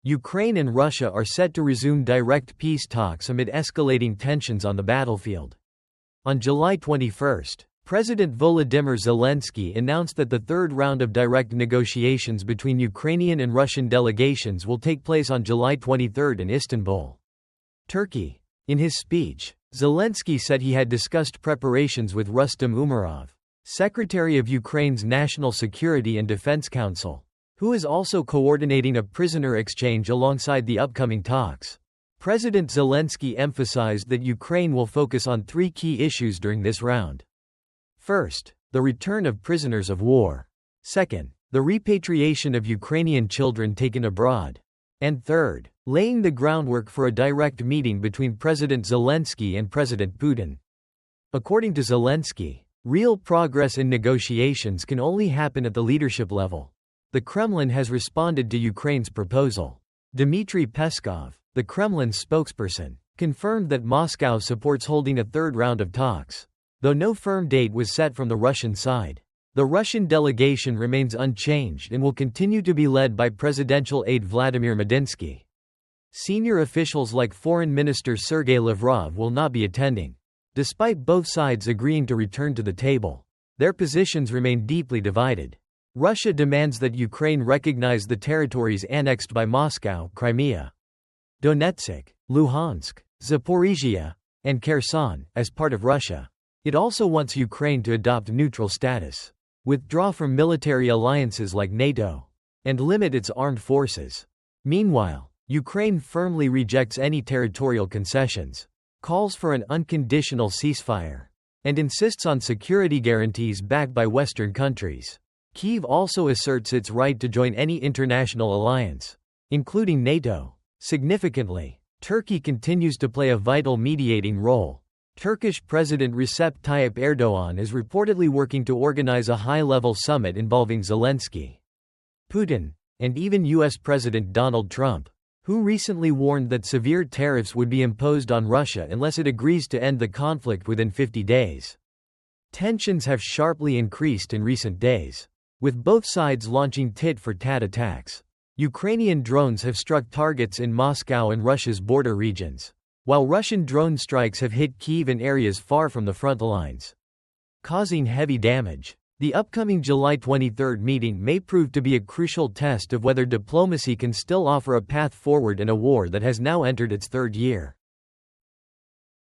Ukraine and Russia are set to resume direct peace talks amid escalating tensions on the battlefield. On July 21, President Volodymyr Zelensky announced that the third round of direct negotiations between Ukrainian and Russian delegations will take place on July 23 in Istanbul, Turkey. In his speech, Zelensky said he had discussed preparations with Rustem Umerov, Secretary of Ukraine's National Security and Defense Council, who is also coordinating a prisoner exchange alongside the upcoming talks. President Zelensky emphasized that Ukraine will focus on three key issues during this round. First, the return of prisoners of war. Second, the repatriation of Ukrainian children taken abroad. And third, laying the groundwork for a direct meeting between President Zelensky and President Putin. According to Zelensky, real progress in negotiations can only happen at the leadership level. The Kremlin has responded to Ukraine's proposal. Dmitry Peskov, the Kremlin's spokesperson, confirmed that Moscow supports holding a third round of talks, though no firm date was set from the Russian side. The Russian delegation remains unchanged and will continue to be led by presidential aide Vladimir Medinsky. Senior officials like Foreign Minister Sergei Lavrov will not be attending. Despite both sides agreeing to return to the table, their positions remain deeply divided. Russia demands that Ukraine recognize the territories annexed by Moscow, Crimea, Donetsk, Luhansk, Zaporizhia, and Kherson, as part of Russia. It also wants Ukraine to adopt neutral status, withdraw from military alliances like NATO, and limit its armed forces. Meanwhile, Ukraine firmly rejects any territorial concessions, calls for an unconditional ceasefire, and insists on security guarantees backed by Western countries. Kyiv also asserts its right to join any international alliance, including NATO. Significantly, Turkey continues to play a vital mediating role. Turkish President Recep Tayyip Erdogan is reportedly working to organize a high-level summit involving Zelensky, Putin, and even U.S. President Donald Trump, who recently warned that severe tariffs would be imposed on Russia unless it agrees to end the conflict within 50 days. Tensions have sharply increased in recent days, with both sides launching tit-for-tat attacks. Ukrainian drones have struck targets in Moscow and Russia's border regions, while Russian drone strikes have hit Kyiv and areas far from the front lines, causing heavy damage. The upcoming July 23 meeting may prove to be a crucial test of whether diplomacy can still offer a path forward in a war that has now entered its third year.